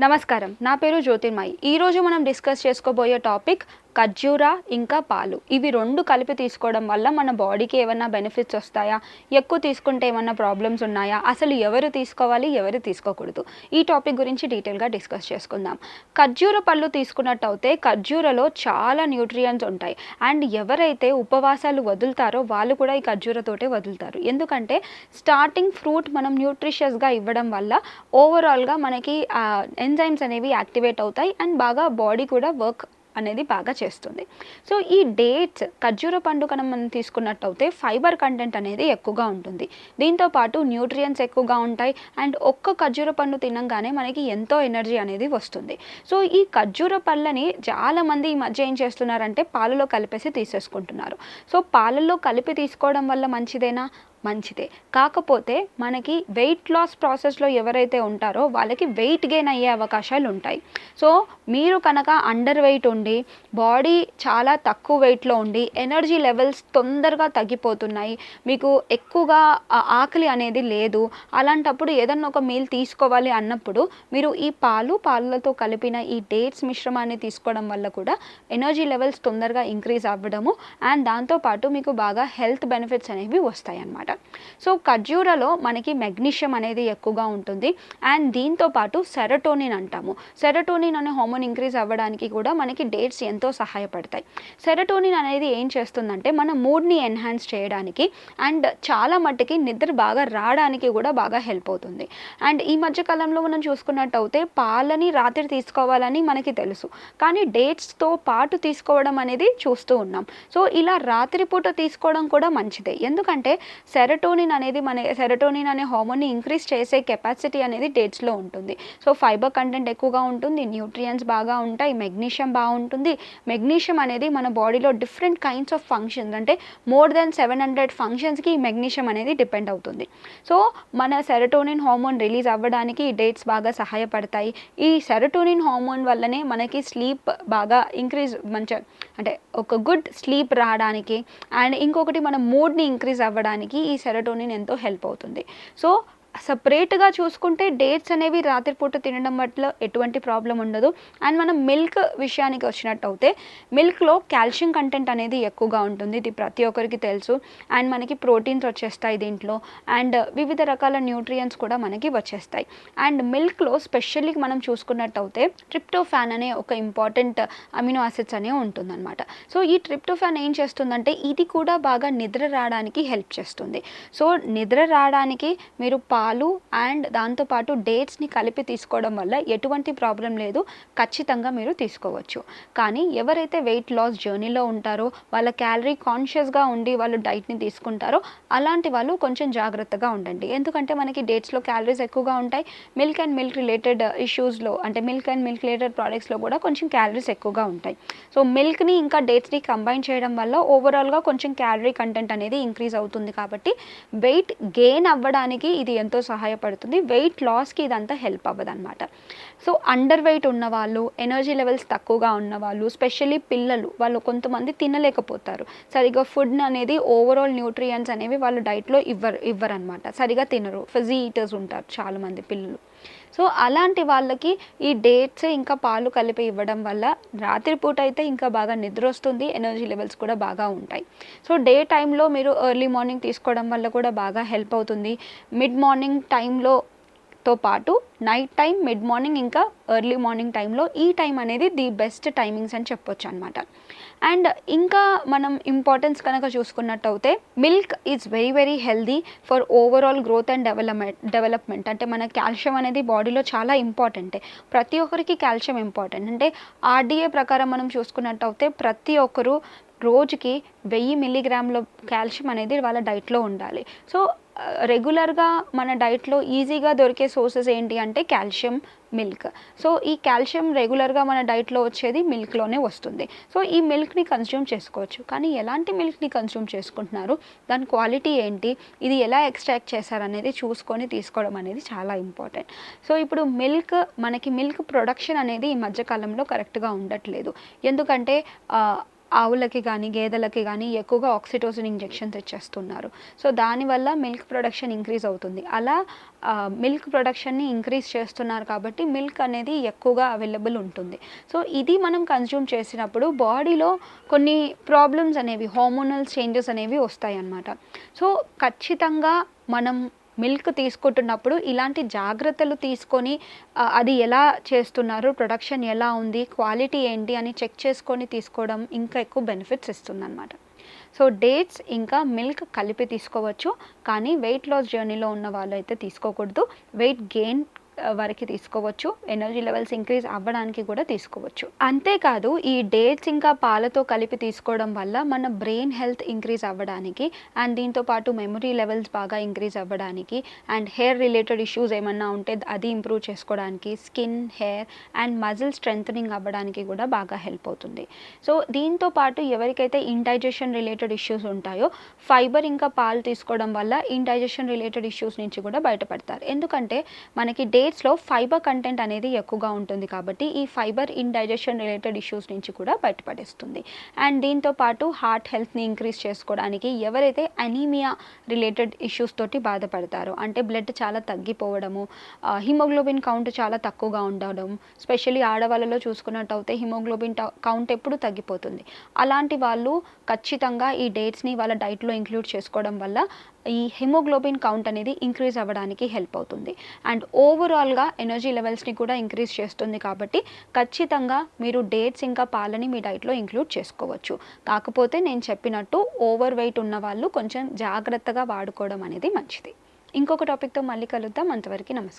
నమస్కారం. నా పేరు జ్యోతిర్మయి. ఈరోజు మనం డిస్కస్ చేసుకోబోయే టాపిక్ ఖర్జూర ఇంకా పాలు. ఇవి 2 కలిపి తీసుకోవడం వల్ల మన బాడీకి ఏమన్నా బెనిఫిట్స్ వస్తాయా? ఎక్కువ తీసుకుంటే ఏమన్నా ప్రాబ్లమ్స్ ఉన్నాయా? అసలు ఎవరు తీసుకోవాలి? ఎవరు తీసుకోకూడదు? ఈ టాపిక్ గురించి డీటెయిల్‌గా డిస్కస్ చేసుకుందాం. ఖర్జూర పళ్ళు తీసుకున్నట్టయితే ఖర్జూరలో చాలా న్యూట్రియంట్స్ ఉంటాయి. అండ్ ఎవరైతే ఉపవాసాలు వదులుతారో వాళ్ళు కూడా ఈ ఖర్జూరతోటే వదులుతారు. ఎందుకంటే స్టార్టింగ్ ఫ్రూట్ మనం న్యూట్రిషియస్‌గా ఇవ్వడం వల్ల ఓవరాల్‌గా మనకి ఎంజైమ్స్ అనేవి యాక్టివేట్ అవుతాయి అండ్ బాగా బాడీ కూడా వర్క్ అనేది బాగా చేస్తుంది. సో ఈ డేట్స్ ఖర్జూర పండు మనం తీసుకున్నట్టయితే ఫైబర్ కంటెంట్ అనేది ఎక్కువగా ఉంటుంది. దీంతో పాటు న్యూట్రియంట్స్ ఎక్కువగా ఉంటాయి అండ్ ఒక్క ఖర్జూర పండు తినంగానే మనకి ఎంతో ఎనర్జీ అనేది వస్తుంది. సో ఈ ఖర్జూర పళ్ళని చాలామంది ఈ మధ్య ఏం చేస్తున్నారంటే పాలలో కలిపేసి తీసేసుకుంటున్నారు. సో పాలల్లో కలిపి తీసుకోవడం వల్ల మంచిదేనా? మంచిదే. కాకపోతే మనకి వెయిట్ లాస్ ప్రాసెస్‌లో ఎవరైతే ఉంటారో వాళ్ళకి వెయిట్ గెయిన్ అయ్యే అవకాశాలు ఉంటాయి. సో మీరు కనుక అండర్ వెయిట్ ఉండి బాడీ చాలా తక్కువ వెయిట్‌లో ఉండి ఎనర్జీ లెవెల్స్ తొందరగా తగ్గిపోతున్నాయి. మీకు ఎక్కువగా ఆకలి అనేది లేదు. అలాంటప్పుడు ఏదన్నా ఒక మీల్ తీసుకోవాలి అన్నప్పుడు మీరు ఈ పాలతో కలిపిన ఈ డేట్స్ మిశ్రమాన్ని తీసుకోవడం వల్ల కూడా ఎనర్జీ లెవెల్స్ తొందరగా ఇంక్రీజ్ అవ్వడము అండ్ దాంతో పాటు మీకు బాగా హెల్త్ బెనిఫిట్స్ అనేవి వస్తాయన్నమాట. సో ఖర్జూరలో మనకి మెగ్నీషియం అనేది ఎక్కువగా ఉంటుంది అండ్ దీంతో పాటు సెరటోనిన్ అంటాము. సెరటోనిన్ అనే హార్మోన్ ఇంక్రీజ్ అవ్వడానికి కూడా మనకి డేట్స్ ఎంతో సహాయపడతాయి. సెరటోనిన్ అనేది ఏం చేస్తుందంటే మన మూడ్ని ఎన్హాన్స్ చేయడానికి అండ్ చాలా మట్టుకి నిద్ర బాగా రావడానికి కూడా బాగా హెల్ప్ అవుతుంది. అండ్ ఈ మధ్య కాలంలో మనం చూసుకున్నట్టయితే పాలని రాత్రి తీసుకోవాలని మనకి తెలుసు, కానీ డేట్స్తో పాటు తీసుకోవడం అనేది చూస్తూ ఉన్నాం. సో ఇలా రాత్రిపూట తీసుకోవడం కూడా మంచిదే. ఎందుకంటే సెరటోనిన్ అనే హార్మోన్ని ఇంక్రీజ్ చేసే కెపాసిటీ అనేది డేట్స్లో ఉంటుంది. సో ఫైబర్ కంటెంట్ ఎక్కువగా ఉంటుంది, న్యూట్రియంట్స్ బాగా ఉంటాయి, మెగ్నీషియం బాగుంటుంది. మెగ్నీషియం అనేది మన బాడీలో డిఫరెంట్ కైండ్స్ ఆఫ్ ఫంక్షన్స్ అంటే మోర్ దెన్ 700 ఫంక్షన్స్కి ఈ మెగ్నీషియం అనేది డిపెండ్ అవుతుంది. సో మన సెరటోనిన్ హార్మోన్ రిలీజ్ అవ్వడానికి ఈ డేట్స్ బాగా సహాయపడతాయి. ఈ సెరటోనిన్ హార్మోన్ వల్లనే మనకి స్లీప్ బాగా ఇంక్రీజ్ అంటే ఒక గుడ్ స్లీప్ రావడానికి అండ్ ఇంకొకటి మన మూడ్ని ఇంక్రీజ్ అవ్వడానికి ఈ సెరటోనిన్ ఎంతో హెల్ప్ అవుతుంది. సో సపరేట్గా చూసుకుంటే డేట్స్ అనేవి రాత్రిపూట తినడం వల్ల ఎటువంటి ప్రాబ్లం ఉండదు. అండ్ మనం మిల్క్ విషయానికి వచ్చినట్టయితే మిల్క్లో కాల్షియం కంటెంట్ అనేది ఎక్కువగా ఉంటుంది. ఇది ప్రతి ఒక్కరికి తెలుసు. అండ్ మనకి ప్రోటీన్స్ వచ్చేస్తాయి దీంట్లో అండ్ వివిధ రకాల న్యూట్రియంట్స్ కూడా మనకి వచ్చేస్తాయి. అండ్ మిల్క్లో స్పెషల్లీ మనం చూసుకున్నట్టయితే ట్రిప్టోఫాన్ అనే ఒక ఇంపార్టెంట్ అమినో యాసిడ్స్ అనేవి ఉంటుందన్నమాట. సో ఈ ట్రిప్టోఫాన్ ఏం చేస్తుందంటే ఇది కూడా బాగా నిద్ర రావడానికి హెల్ప్ చేస్తుంది. సో నిద్ర రావడానికి మీరు పాలు అండ్ దాంతోపాటు డేట్స్ని కలిపి తీసుకోవడం వల్ల ఎటువంటి ప్రాబ్లం లేదు, ఖచ్చితంగా మీరు తీసుకోవచ్చు. కానీ ఎవరైతే వెయిట్ లాస్ జర్నీలో ఉంటారో వాళ్ళ క్యాలరీ కాన్షియస్గా ఉండి వాళ్ళు డైట్ని తీసుకుంటారో అలాంటి వాళ్ళు కొంచెం జాగ్రత్తగా ఉండండి. ఎందుకంటే మనకి డేట్స్లో క్యాలరీస్ ఎక్కువగా ఉంటాయి. మిల్క్ అండ్ మిల్క్ రిలేటెడ్ ఇష్యూస్లో అంటే మిల్క్ అండ్ మిల్క్ రిలేటెడ్ ప్రోడక్ట్స్లో కూడా కొంచెం క్యాలరీస్ ఎక్కువగా ఉంటాయి. సో మిల్క్ని ఇంకా డేట్స్ని కంబైన్ చేయడం వల్ల ఓవరాల్గా కొంచెం క్యాలరీ కంటెంట్ అనేది ఇంక్రీజ్ అవుతుంది. కాబట్టి వెయిట్ గెయిన్ అవ్వడానికి ఇది ఎంతో సహాయపడుతుంది. వెయిట్ లాస్కి ఇదంతా హెల్ప్ అవ్వదన్నమాట. సో అండర్ వెయిట్ ఉన్నవాళ్ళు, ఎనర్జీ లెవెల్స్ తక్కువగా ఉన్నవాళ్ళు, స్పెషల్లీ పిల్లలు వాళ్ళు కొంతమంది తినలేకపోతారు. సరిగా ఫుడ్ అనేది ఓవరాల్ న్యూట్రియంట్స్ అనేవి వాళ్ళు డైట్లో ఇవ్వరనమాట, సరిగా తినరు. ఫిజీ ఈటర్స్ ఉంటారు చాలామంది పిల్లలు. సో అలాంటి వాళ్ళకి ఈ డేట్స్ ఇంకా పాలు కలిపి ఇవ్వడం వల్ల రాత్రిపూట అయితే ఇంకా బాగా నిద్ర వస్తుంది, ఎనర్జీ లెవెల్స్ కూడా బాగా ఉంటాయి. సో డే టైంలో మీరు ఎర్లీ మార్నింగ్ తీసుకోవడం వల్ల కూడా బాగా హెల్ప్ అవుతుంది. మిడ్ మార్నింగ్ టైంలో తో పాటు నైట్ టైం, మిడ్ మార్నింగ్ ఇంకా ఎర్లీ మార్నింగ్ టైంలో ఈ టైం అనేది ది బెస్ట్ టైమింగ్స్ అని చెప్పొచ్చు అనమాట. అండ్ ఇంకా మనం ఇంపార్టెన్స్ కనుక చూసుకున్నట్టయితే milk is very very healthy for overall growth and development. అంటే మన కాల్షియం అనేది బాడీలో చాలా ఇంపార్టెంటే. ప్రతి ఒక్కరికి కాల్షియం ఇంపార్టెంట్. అంటే ఆర్డీఏ ప్రకారం మనం చూసుకున్నట్టయితే ప్రతి ఒక్కరు రోజుకి 1000 మిల్లీగ్రాముల కాల్షియం అనేది వాళ్ళ డైట్లో ఉండాలి. సో రెగ్యులర్గా మన డైట్లో ఈజీగా దొరికే సోర్సెస్ ఏంటి అంటే కాల్షియం, మిల్క్. సో ఈ కాల్షియం రెగ్యులర్గా మన డైట్లో వచ్చేది మిల్క్లోనే వస్తుంది. సో ఈ మిల్క్ని కన్స్యూమ్ చేసుకోవచ్చు. కానీ ఎలాంటి మిల్క్ని కన్స్యూమ్ చేసుకుంటున్నారు, దాని క్వాలిటీ ఏంటి, ఇది ఎలా ఎక్స్ట్రాక్ట్ చేశారనేది చూసుకొని తీసుకోవడం అనేది చాలా ఇంపార్టెంట్. సో ఇప్పుడు మిల్క్ ప్రొడక్షన్ అనేది ఈ మధ్యకాలంలో కరెక్ట్గా ఉండట్లేదు. ఎందుకంటే ఆవులకి కానీ గేదెలకి కానీ ఎక్కువగా ఆక్సిటోసిన్ ఇంజెక్షన్స్ ఇచ్చేస్తున్నారు. సో దానివల్ల మిల్క్ ప్రొడక్షన్ ఇంక్రీజ్ అవుతుంది. అలా మిల్క్ ప్రొడక్షన్‌ని ఇంక్రీజ్ చేస్తున్నారు కాబట్టి మిల్క్ అనేది ఎక్కువగా అవైలబుల్ ఉంటుంది. సో ఇది మనం కన్జ్యూమ్ చేసినప్పుడు బాడీలో కొన్ని ప్రాబ్లమ్స్ అనేవి హార్మోనల్ చేంజెస్ అనేవి వస్తాయన్నమాట. సో ఖచ్చితంగా మనం మిల్క్ తీసుకుంటున్నప్పుడు ఇలాంటి జాగ్రత్తలు తీసుకొని అది ఎలా చేస్తున్నారు, ప్రొడక్షన్ ఎలా ఉంది, క్వాలిటీ ఏంటి అని చెక్ చేసుకొని తీసుకోవడం ఇంకా ఎక్కువ బెనిఫిట్స్ ఇస్తుందన్నమాట. సో డేట్స్ ఇంకా మిల్క్ కలిపి తీసుకోవచ్చు. కానీ వెయిట్ లాస్ జర్నీలో ఉన్న వాళ్ళైతే తీసుకోకూడదు. వెయిట్ గెయిన్ వరకి తీసుకోవచ్చు. ఎనర్జీ లెవెల్స్ ఇంక్రీజ్ అవ్వడానికి కూడా తీసుకోవచ్చు. అంతేకాదు ఈ డేట్స్ ఇంకా పాలతో కలిపి తీసుకోవడం వల్ల మన బ్రెయిన్ హెల్త్ ఇంక్రీజ్ అవ్వడానికి అండ్ దీంతో పాటు మెమరీ లెవెల్స్ బాగా ఇంక్రీజ్ అవ్వడానికి అండ్ హెయిర్ రిలేటెడ్ ఇష్యూస్ ఏమన్నా ఉంటే అది ఇంప్రూవ్ చేసుకోవడానికి, skin, hair and muscle strengthening అవ్వడానికి కూడా బాగా హెల్ప్ అవుతుంది. సో దీంతో పాటు ఎవరికైతే ఇండైజెషన్ రిలేటెడ్ ఇష్యూస్ ఉంటాయో ఫైబర్ ఇంకా పాలు తీసుకోవడం వల్ల ఇండైజెషన్ రిలేటెడ్ ఇష్యూస్ నుంచి కూడా బయటపడతారు. ఎందుకంటే మనకి డేట్స్లో ఫైబర్ కంటెంట్ అనేది ఎక్కువగా ఉంటుంది కాబట్టి ఈ ఫైబర్ ఇండైజెషన్ రిలేటెడ్ ఇష్యూస్ నుంచి కూడా బయటపడేస్తుంది. అండ్ దీంతో పాటు హార్ట్ హెల్త్ని ఇంక్రీజ్ చేసుకోవడానికి ఎవరైతే అనీమియా రిలేటెడ్ ఇష్యూస్ తోటి బాధపడతారో, అంటే బ్లడ్ చాలా తగ్గిపోవడము, హిమోగ్లోబిన్ కౌంట్ చాలా తక్కువగా ఉండడం, స్పెషల్లీ ఆడవాళ్ళలో చూసుకున్నట్టయితే హిమోగ్లోబిన్ కౌంట్ ఎప్పుడు తగ్గిపోతుంది. అలాంటి వాళ్ళు ఖచ్చితంగా ఈ డేట్స్ని వాళ్ళ డైట్లో ఇంక్లూడ్ చేసుకోవడం వల్ల ఈ హిమోగ్లోబిన్ కౌంట్ అనేది ఇంక్రీజ్ అవ్వడానికి హెల్ప్ అవుతుంది. అండ్ ఓవరాల్గా ఎనర్జీ లెవెల్స్ని కూడా ఇంక్రీజ్ చేస్తుంది కాబట్టి ఖచ్చితంగా మీరు డేట్స్ ఇంకా పాలని మీ డైట్లో ఇంక్లూడ్ చేసుకోవచ్చు. కాకపోతే నేను చెప్పినట్టు ఓవర్ వెయిట్ ఉన్న వాళ్ళు కొంచెం జాగ్రత్తగా వాడుకోవడం అనేది మంచిది. ఇంకొక టాపిక్తో మళ్ళీ కలుద్దాం. అంతవరకు నమస్కారం.